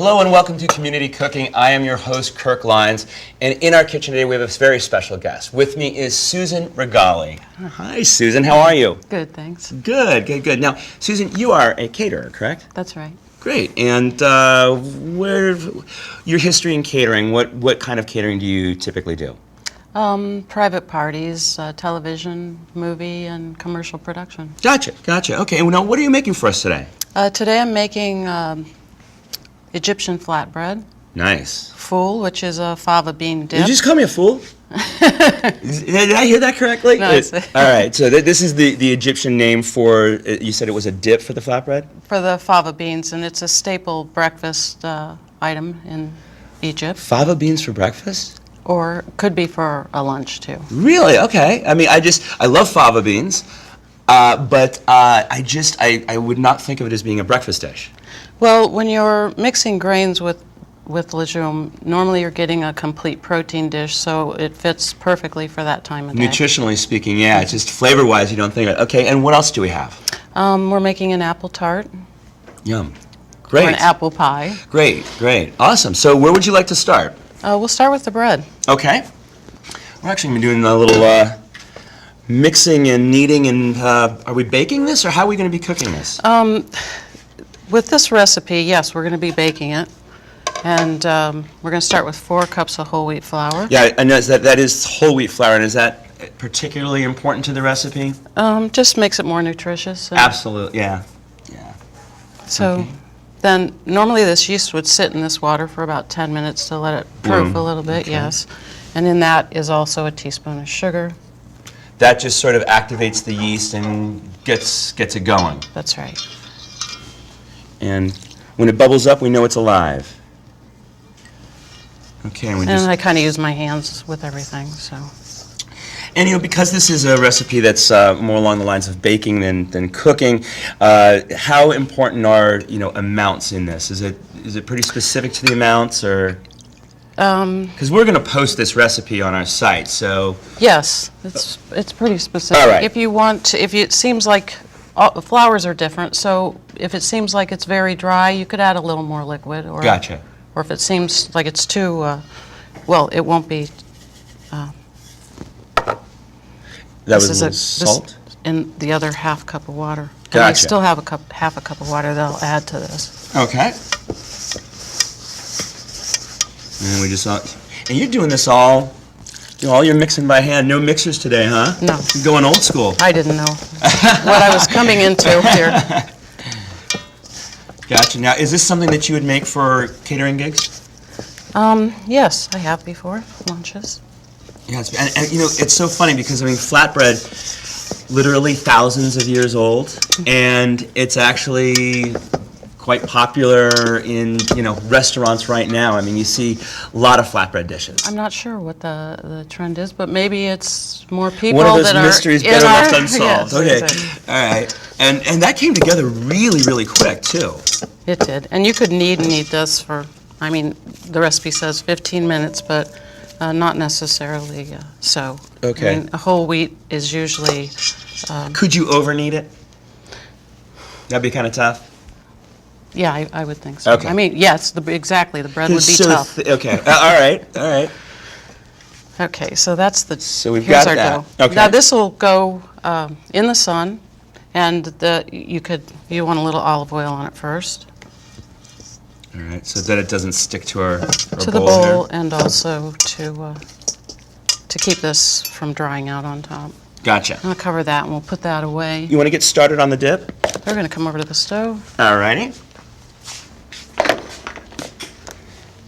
Hello and welcome to Community Cooking. I am your host, Kirk Lyons, and in our kitchen today we have a very special guest. With me is Susan Regali. Hi, Susan. How are you? Good, thanks. Good, good, good. Now, Susan, you are a caterer, correct? That's right. Great. And where your history in catering? What kind of catering do you typically do? Private parties, television, movie, and commercial production. Gotcha, gotcha. Okay. Well, now, what are you making for us today? Today I'm making Egyptian flatbread. Nice. Fool, which is a fava bean dip. Did you just call me a fool? Did I hear that correctly? No, all right, so this is the Egyptian name for, you said it was a dip for the flatbread? For the fava beans, and it's a staple breakfast item in Egypt. Fava beans for breakfast? Or could be for a lunch, too. Really? Okay. I mean, I love fava beans, but I would not think of it as being a breakfast dish. Well, when you're mixing grains with legume, normally you're getting a complete protein dish, so it fits perfectly for that time of day. Nutritionally speaking, yeah. It's just flavor-wise, you don't think of it. Okay, and what else do we have? We're making an apple tart. Yum. Great. Or an apple pie. Great, great. Awesome. So where would you like to start? We'll start with the bread. Okay. We're actually going to be doing a little mixing and kneading, and are we baking this, or how are we going to be cooking this? With this recipe, yes, we're going to be baking it. And we're going to start with 4 cups of whole wheat flour. Yeah, I know that is whole wheat flour, and is that particularly important to the recipe? Just makes it more nutritious. Absolutely, yeah. Yeah. So Okay. then normally this yeast would sit in this water for about 10 minutes to let it proof a little bit, Okay. yes. And in that is also a teaspoon of sugar. That just sort of activates the yeast and gets it going. That's right. And when it bubbles up, we know it's alive. Okay, and we just... And I kind of use my hands with everything, so. And because this is a recipe that's more along the lines of baking than cooking, how important are amounts in this? Is it pretty specific to the amounts, or? Because we're going to post this recipe on our site, so. Yes, it's pretty specific. All right. If you want, if it seems like flours are different, so if it seems like it's very dry, you could add a little more liquid. Or, Gotcha. Or if it seems like it's too, well, it won't be. That was a little salt? And the other half cup of water. Gotcha. And I still have half a cup of water that I'll add to this. Okay. And we just and you're doing this all you're mixing by hand. No mixers today, huh? No. You're going old school. I didn't know what I was coming into here. Gotcha. Now, is this something that you would make for catering gigs? Yes, I have before, lunches. Yeah, and it's so funny because, flatbread, literally thousands of years old, and it's actually quite popular in, restaurants right now. You see a lot of flatbread dishes. I'm not sure what the trend is, but maybe it's more people that are... One of that those mysteries better left unsolved. Yes, okay, exactly. All right. And that came together really, really quick, too. It did. And you could knead this for, the recipe says 15 minutes, but not necessarily so. Okay. A whole wheat is usually... Could you over-knead it? That'd be kind of tough? Yeah, I would think so. Okay. Yes, exactly. The bread would be tough. Okay. All right. Okay, so that's the... So we've here's got our that. dough. Okay. Now this will go in the sun, and you want a little olive oil on it first. All right, so that it doesn't stick to our To the bowl bowl, here. and also to keep this from drying out on top. Gotcha. I'll cover that, and we'll put that away. You want to get started on the dip? We're going to come over to the stove. All righty.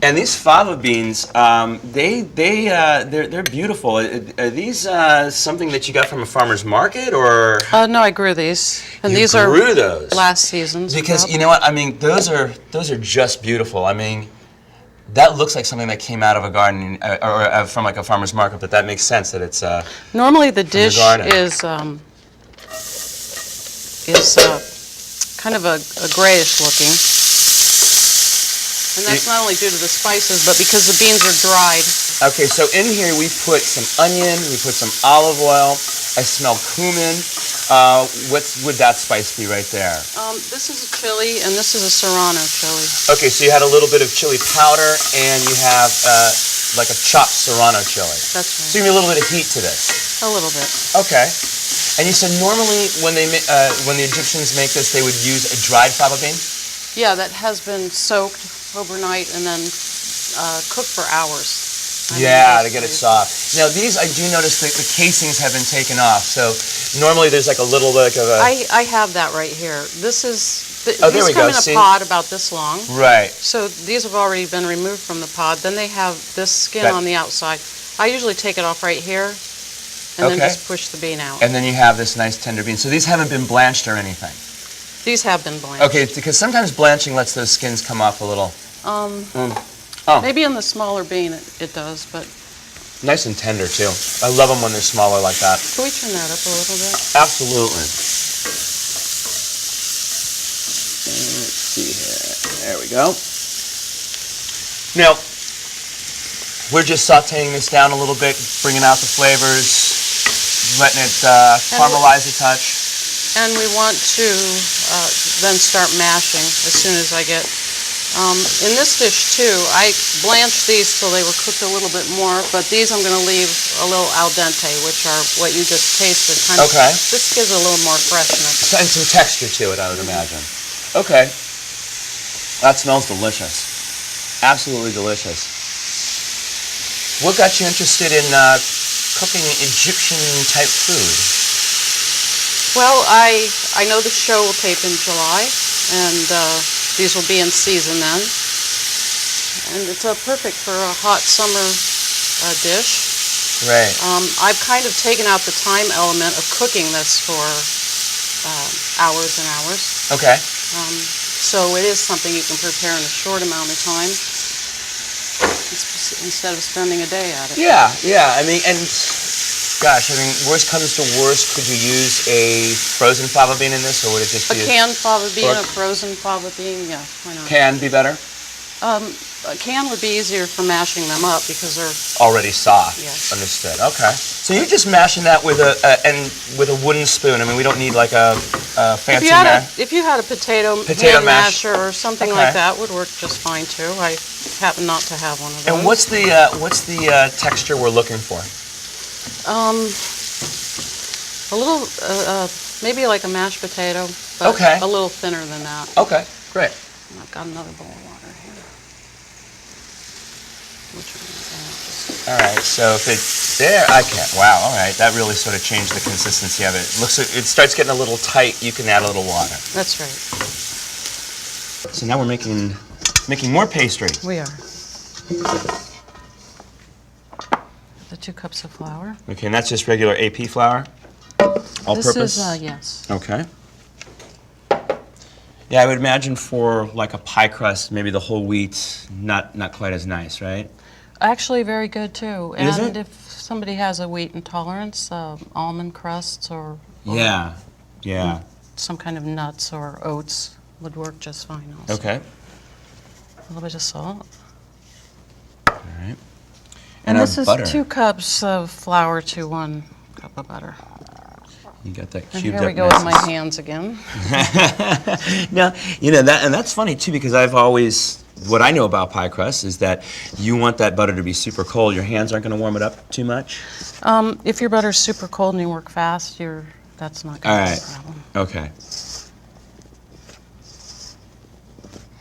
And these fava beans, they're beautiful. Are these something that you got from a farmer's market, or? No, I grew these, and You these grew are those. last season's. Because you know what? Those are just beautiful. That looks like something that came out of a garden or from like a farmer's market. But that makes sense that it's. Normally, the dish is kind of a grayish looking. And that's not only due to the spices, but because the beans are dried. Okay, so in here we put some onion, we put some olive oil, I smell cumin, What would that spice be right there? This is a chili, and this is a serrano chili. Okay, so you had a little bit of chili powder, and you have like a chopped serrano chili. That's So right. you give me a little bit of heat to this. A little bit. Okay. And you said normally when when the Egyptians make this, they would use a dried fava bean? Yeah, that has been soaked overnight and then cooked for hours. Yeah, to get it soft. Now these, I do notice that the casings have been taken off. So normally there's like a little bit of a... I have that right here. This is, Oh, there we these come go, in a see? pod about this long. Right. So these have already been removed from the pod. Then they have this skin That- on the outside. I usually take it off right here and then Okay. just push the bean out. And then you have this nice tender bean. So these haven't been blanched or anything? These have been blanched. Okay, because sometimes blanching lets those skins come off a little. Oh, Maybe in the smaller bean it does, but nice and tender too. I love them when they're smaller like that. can we turn that up a little bit? Absolutely. Let's see here. There we go. Now, we're just sauteing this down a little bit, bringing out the flavors, letting it caramelize a touch. And we want to then start mashing as soon as I get... in this dish too, I blanched these till they were cooked a little bit more, but these I'm going to leave a little al dente, which are what you just tasted. Okay. This gives it a little more freshness. And some texture to it, I would imagine. Okay. That smells delicious. Absolutely delicious. What got you interested in cooking Egyptian-type food? Well, I know the show will tape in July, and these will be in season then. And it's perfect for a hot summer dish. Right. I've kind of taken out the time element of cooking this for hours and hours. Okay. So it is something you can prepare in a short amount of time instead of spending a day at it. Yeah, yeah. I mean, and gosh, I mean, worst comes to worst, could you use a frozen fava bean in this, or would it just A be canned fava bean, or- a frozen fava bean, yeah, why not? can be better? A can would be easier for mashing them up because they're... Already soft. Yes. Understood. Okay. So you're just mashing that with a wooden spoon. I mean, we don't need like a fancy mash. If you had a potato Potato hand mash. masher or something Okay. like that, would work just fine too. I happen not to have one of those. And what's the texture we're looking for? A little, maybe like a mashed potato, but Okay. a little thinner than that. Okay. Great. And I've got another bowl of water here. Which one? All right. So if it's there, I can't. Wow. All right. That really sort of changed the consistency of it. It starts getting a little tight. You can add a little water. That's right. So now we're making more pastry. We are. The 2 cups of flour. Okay, and that's just regular AP flour? All This purpose? is, yes. Okay. Yeah, I would imagine for like a pie crust, maybe the whole wheat, not quite as nice, right? Actually, very good too. Is And it? if somebody has a wheat intolerance, almond crusts or Yeah, yeah. some kind of nuts or oats would work just fine also. Okay. A little bit of salt. All right. And our this is butter. 2 cups of flour to 1 cup of butter. You got that And cubed here we up go with my messes. hands again. Now, you know, that's funny too, because what I know about pie crust is that you want that butter to be super cold. Your hands aren't going to warm it up too much? If your butter's super cold and you work fast, that's not All going to right. be a problem. Okay.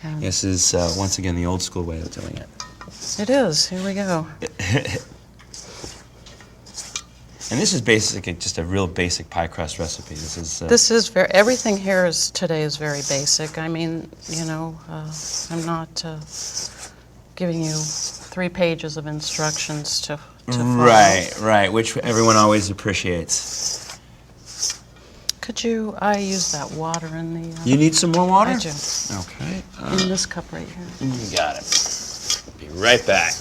And This is, once again, the old school way of doing it. It is. Here we go. And this is basically just a real basic pie crust recipe. This is Everything here today is very basic. I mean, you know, I'm not giving you 3 pages of instructions to follow. right, which everyone always appreciates. I use that water in the... You need some more water? I do. Okay. In this cup right here. You got it. Be right back.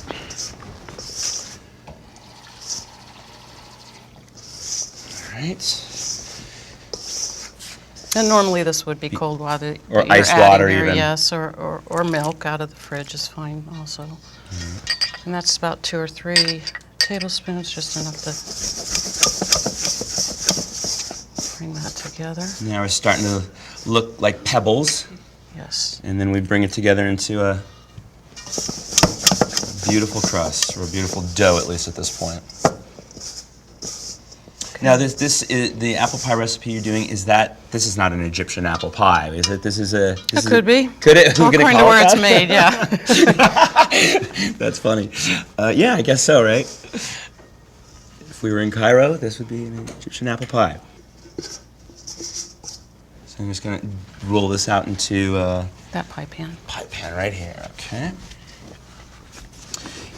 All right. And normally this would be cold water. Or that you're ice adding water here, even. Yes, or milk out of the fridge is fine also. And that's about 2 or 3 tablespoons, just enough to bring that together. Now we're starting to look like pebbles, Yes. and then we bring it together into a beautiful crust, or a beautiful dough, at least at this point. Okay. Now, this is the apple pie recipe you're doing. This is not an Egyptian apple pie, is it? This is a. It could be. Could it? All We're gonna according to call where it it's that? made, yeah. That's funny. Yeah, I guess so, right? If we were in Cairo, this would be an Egyptian apple pie. So I'm just gonna roll this out into That pie pan. pie pan right here. Okay.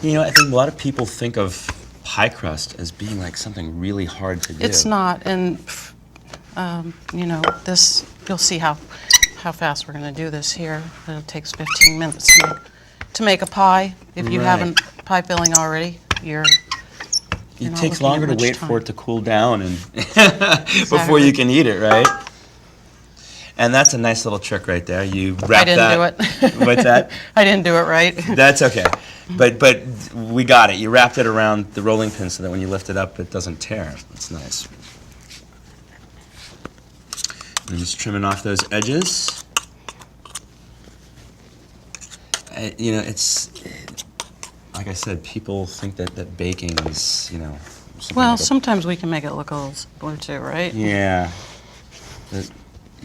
You know, I think a lot of people think of pie crust as being like something really hard to do. It's not, and you know, this, you'll see how fast we're going to do this here. It takes 15 minutes to make a pie. If you Right. haven't pie filling already, you're It not takes looking at longer to much wait time. for it to cool down and before you can eat it, right? And that's a nice little trick right there. You wrap I didn't that. do it. What's that? I didn't do it right. That's okay. But we got it. You wrapped it around the rolling pin so that when you lift it up, it doesn't tear. That's nice. I'm just trimming off those edges. You know, it's like I said, people think that baking is, you know. something Well, like a- sometimes we can make it look a little simpler too, right? Yeah. But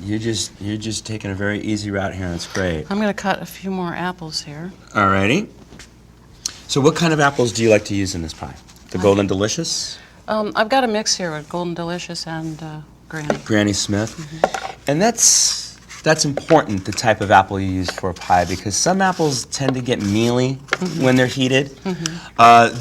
you're just taking a very easy route here, and it's great. I'm going to cut a few more apples here. Alrighty. So what kind of apples do you like to use in this pie? The Golden Delicious? I've got a mix here with Golden Delicious and Granny. Granny Smith? And that's important, the type of apple you use for a pie, because some apples tend to get mealy when they're heated.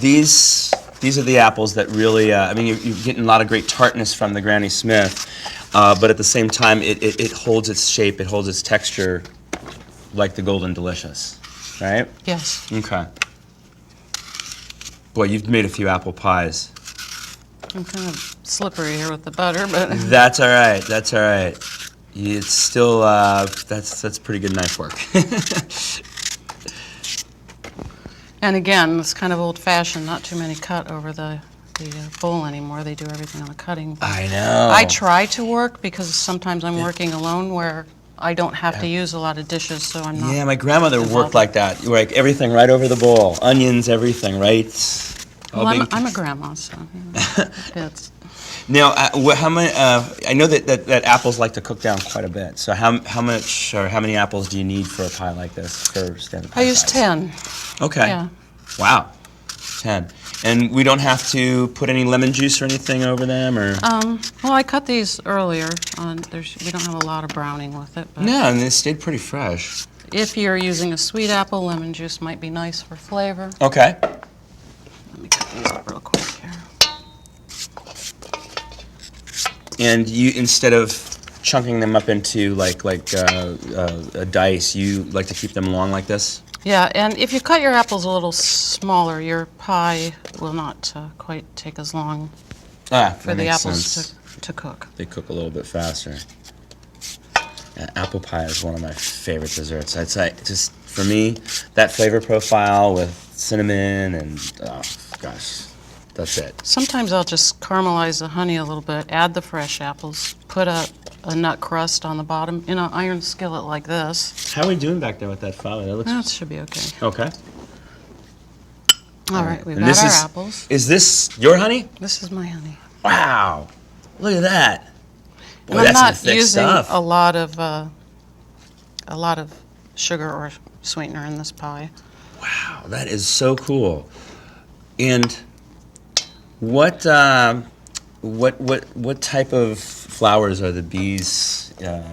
These are the apples that really, I mean, you're getting a lot of great tartness from the Granny Smith, but at the same time, it holds its shape, it holds its texture like the Golden Delicious, right? Yes. Okay. Boy, you've made a few apple pies. I'm kind of slippery here with the butter, but That's all right. That's all right. It's still that's pretty good knife work. and again, it's kind of old-fashioned. Not too many cut over the bowl anymore. They do everything on a cutting board. I know. I try to work because sometimes I'm working alone where I don't have to use a lot of dishes, so I'm not. Yeah, my grandmother involved. worked like that. Like everything right over the bowl, onions, everything, right? Well, All being- I'm a grandma, so it's. Now, how many? I know that apples like to cook down quite a bit. So how much or how many apples do you need for a pie like this for standard pie I use size? 10. Okay. Yeah. Wow. 10. And we don't have to put any lemon juice or anything over them, or? Well, I cut these earlier. We don't have a lot of browning with it, but No, and they stayed pretty fresh. if you're using a sweet apple, lemon juice might be nice for flavor. Okay. Let me cut these up real quick here. And you, instead of chunking them up into like a dice, you like to keep them long like this? Yeah, and if you cut your apples a little smaller, your pie will not quite take as long Ah, for that the makes apples sense. to cook. They cook a little bit faster. Apple pie is one of my favorite desserts. I'd say, just for me, that flavor profile with cinnamon and, oh, gosh, that's it. Sometimes I'll just caramelize the honey a little bit, add the fresh apples, put a nut crust on the bottom in an iron skillet like this. How are we doing back there with that flour? That looks That should be okay. okay. All right, we've And got this our is- apples. Is this your honey? This is my honey. Wow, look at that. Boy, And I'm that's some not thick using stuff. a lot of sugar or sweetener in this pie. Wow, that is so cool. And what type of flowers are the bees? That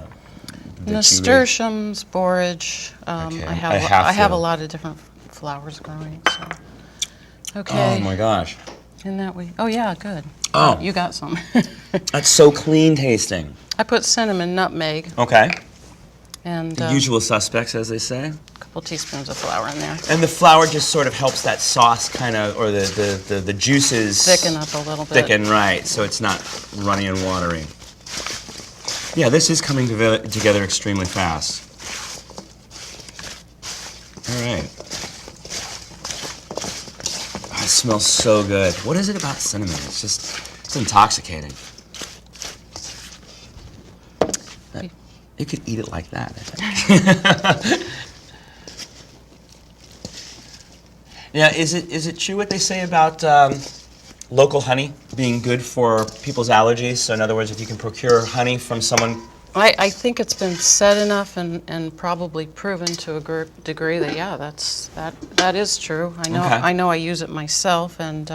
you Nasturtiums, borage. Okay, I I have have a to. lot of different flowers growing. So. Oh Okay. my gosh, In that way. Oh yeah, good. Oh. You got some. that's so clean tasting. I put cinnamon, nutmeg, Okay, and the usual suspects, as they say. a couple teaspoons of flour in there. And the flour just sort of helps that sauce kind of, or the juices Thicken up a little bit. thicken, right? So it's not runny and watery. Yeah, this is coming together extremely fast. All right. Oh, it smells so good. What is it about cinnamon? It's intoxicating. You could eat it like that, I think. Yeah, is it true what they say about local honey being good for people's allergies? So in other words, if you can procure honey from someone... I think it's been said enough and probably proven to a degree that, yeah, that is true. Okay. I know I use it myself, and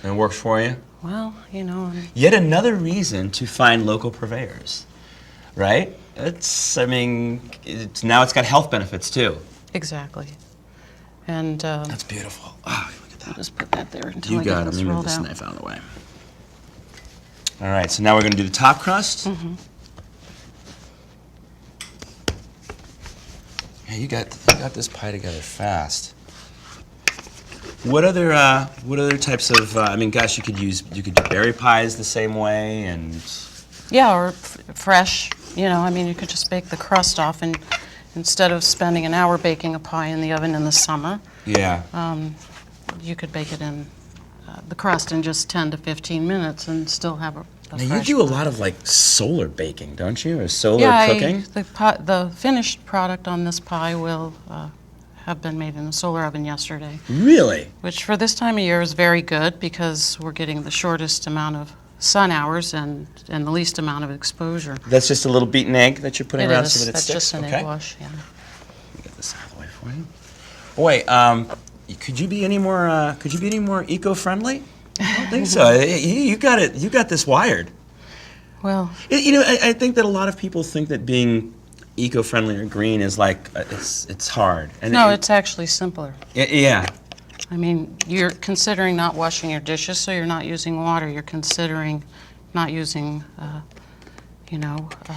It works for you? well, you know. Yet another reason to find local purveyors, right? I mean, now it's got health benefits too. Exactly. And That's beautiful. Oh, look at that. I'll just put that there until You I got get it. Let this me move rolled this out. knife out of the way. All right, so now we're going to do the top crust. Mm-hmm. Yeah, you got this pie together fast. What other types of? I mean, gosh, you could do berry pies the same way, and Yeah, or fresh. You know, I mean, you could just bake the crust off, and instead of spending an hour baking a pie in the oven in the summer, yeah. you could bake it in the crust in just 10 to 15 minutes and still have a Now you fresh do a pie. lot of like solar baking, don't you, or solar Yeah, cooking? the finished product on this pie will have been made in a solar oven yesterday, Really? which for this time of year is very good because we're getting the shortest amount of sun hours and the least amount of exposure. That's just a little beaten egg that you're putting It around is. so that it That's sticks. just an Okay. egg wash, yeah. Let me get this out of the way for you. Boy, could you be any more? Could you be any more eco-friendly? I don't think so. You got it. You got this wired. Well, You know, I think that a lot of people think that being eco-friendly or green is like it's hard. And no, it's actually simpler. yeah. I mean, you're considering not washing your dishes, so you're not using water. You're considering not using,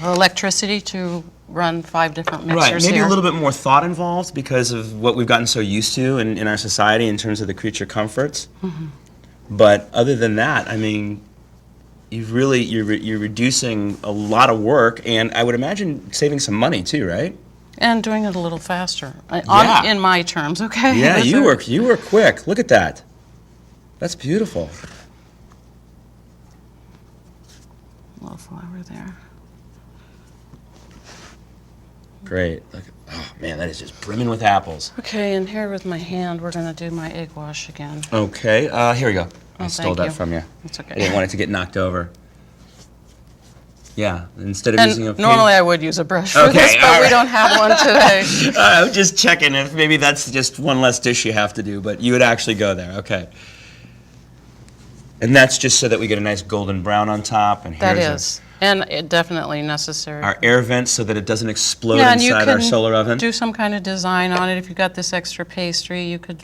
electricity to run 5 different mixers Right. Maybe here. a little bit more thought involved because of what we've gotten so used to in our society in terms of the creature comforts. Mm-hmm. But other than that, I mean, you're reducing a lot of work, and I would imagine saving some money too, right? And doing it a little faster, Yeah. in my terms, okay? Yeah, Those you are- work quick. Look at that. That's beautiful. A little flour there. Great. Look, oh man, that is just brimming with apples. Okay, and here with my hand, we're going to do my egg wash again. Okay, here we go. I Oh, stole thank that you. from you. It's okay. I didn't want it to get knocked over. Yeah, instead of using a And normally I would use a brush for Okay, this, but all we right. don't have one today. I'm just checking if maybe that's just one less dish you have to do, but you would actually go there. Okay. And that's just so that we get a nice golden brown on top. And That here's is, and it definitely necessary. our air vent so that it doesn't explode Yeah, and you inside our can solar oven. do some kind of design on it. If you got this extra pastry, you could,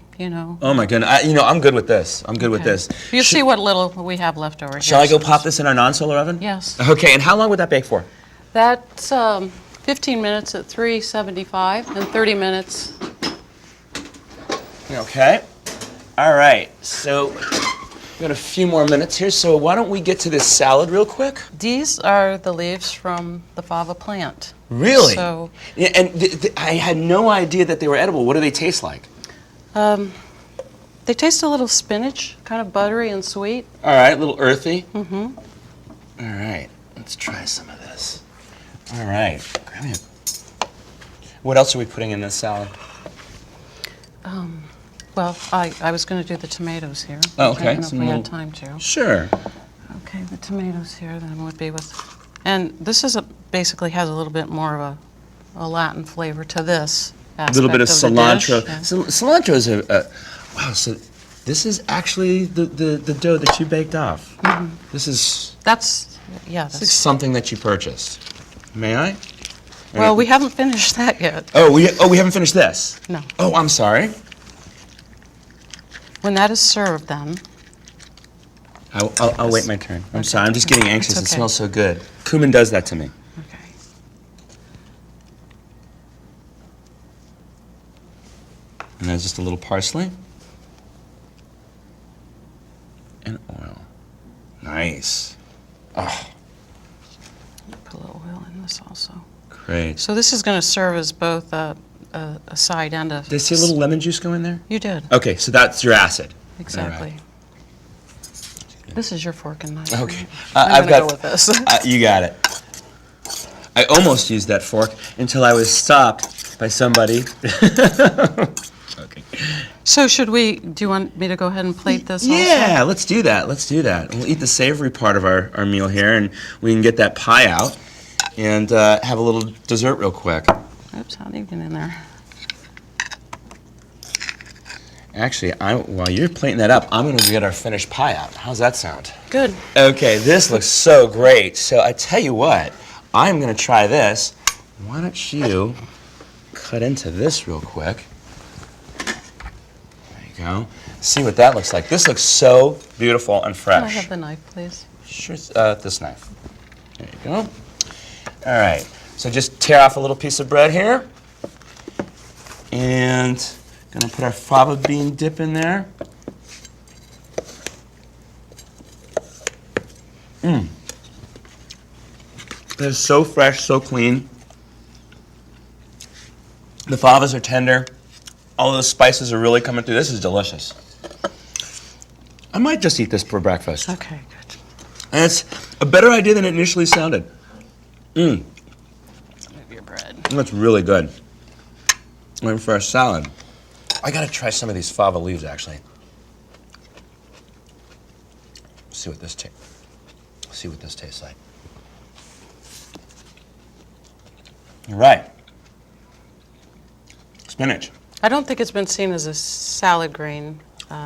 Oh my goodness! I'm good with this. I'm good with okay. this. You'll see what little we have left over here. Shall I go so pop this in our non-solar oven? Yes. Okay. And how long would that bake for? That's 15 minutes at 375 and 30 minutes. Okay. All right. So we've got a few more minutes here. So why don't we get to this salad real quick? These are the leaves from the fava plant. Really? So Yeah, and I had no idea that they were edible. What do they taste like? they taste a little spinach, kind of buttery and sweet. All right, a little earthy. Mm-hmm. All right, let's try some of this. All right, grab me what else are we putting in this salad? Well, I was going to do the tomatoes here. Oh, okay. I don't know if Some we little- had time to. Sure. Okay, the tomatoes here then would be with, and this is basically has a little bit more of a Latin flavor to this A aspect little bit of the cilantro. dish, yeah. Cilantro is wow. So this is actually the dough that you baked off. Mm-hmm. This is That's something that you purchased. May I? well, we haven't finished that yet. Oh, we haven't finished this. No. Oh, I'm sorry. When that is served, then I'll wait my turn. I'm sorry. I'm just getting anxious. It's It okay. smells so good. Cumin does that to me. okay. And there's just a little parsley. And oil. Nice. Oh, Put a little oil in this also. great. So this is going to serve as both a side and a. Did I see a little lemon juice go in there? You did Okay, so that's your acid. exactly. This is your fork and knife. Okay. I'm I've gonna got. go with this. You got it. I almost used that fork until I was stopped by somebody. Okay. So do you want me to go ahead and plate this also? Yeah, let's do that. Let's do that. We'll eat the savory part of our meal here, and we can get that pie out and have a little dessert real quick. Oops, how did you get in there? Actually, while you're plating that up, I'm going to get our finished pie out. How's that sound? Good. Okay, this looks so great. So I tell you what, I'm going to try this. Why don't you cut into this real quick? There you go. See what that looks like. This looks so beautiful and fresh. Can I have the knife, please? Sure, this knife. There you go. All right, so just tear off a little piece of bread here. And gonna put our fava bean dip in there. It's so fresh, so clean. The favas are tender. All of the spices are really coming through. This is delicious. I might just eat this for breakfast. Okay, good. And it's a better idea than it initially sounded. Move your bread. That's really good. And for a salad, I gotta try some of these fava leaves actually. See what this tastes like. You're right. Spinach. I don't think it's been seen as a salad green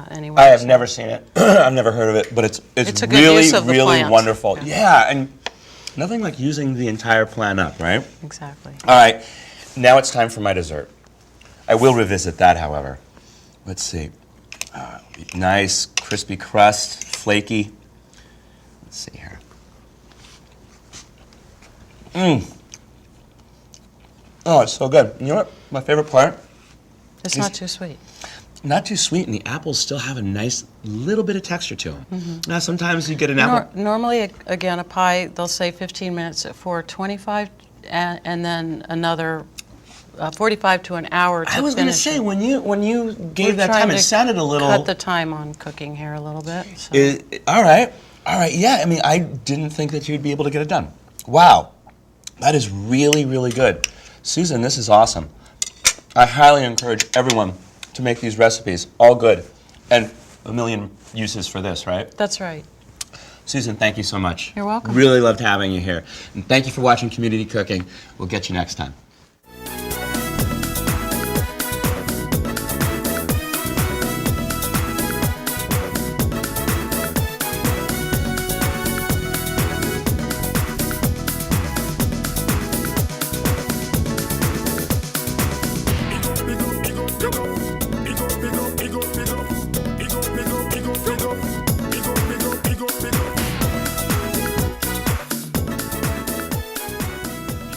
anywhere. I have never seen it. I've never heard of it, but it's a good really, use of the really plant. wonderful. Yeah, and nothing like using the entire plant up, right? Exactly. All right, now it's time for my dessert. I will revisit that, however. Let's see. Nice, crispy crust, flaky. Let's see here. Oh, it's so good. You know what? My favorite part? It's not too sweet. Not too sweet, and the apples still have a nice little bit of texture to them. Now, sometimes you get an apple. Normally, again, a pie, they'll say 15 minutes at 425, and then another 45 to an hour to finish. I was going to say, when you gave that We're time, trying it to sounded a little. cut the time on cooking here a little bit. So. All right. Yeah, I mean, I didn't think that you'd be able to get it done. Wow. That is really, really good. Susan, this is awesome. I highly encourage everyone to make these recipes. All good. And a million uses for this, right? That's right. Susan, thank you so much. You're welcome. Really loved having you here. And thank you for watching Community Cooking. We'll get you next time.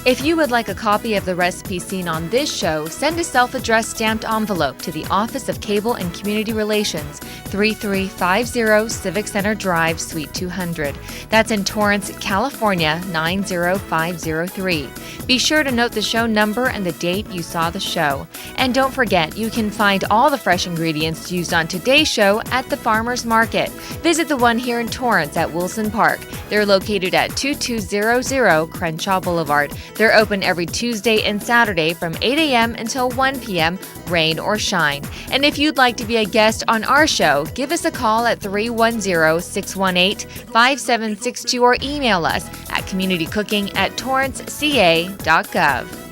If you would like a copy of the recipe seen on this show, send a self-addressed stamped envelope to the Office of Cable and Community Relations, 3350 Civic Center Drive, Suite 200. That's in Torrance, California, 90503. Be sure to note the show number and the date you saw the show. And don't forget, you can find all the fresh ingredients used on today's show at the Farmers Market. Visit the one here in Torrance at Wilson Park. They're located at 2200 Crenshaw Boulevard. They're open every Tuesday and Saturday from 8 a.m. until 1 p.m., rain or shine. And if you'd like to be a guest on our show, give us a call at 310-618-5762 or email us at communitycooking@torranceca.gov.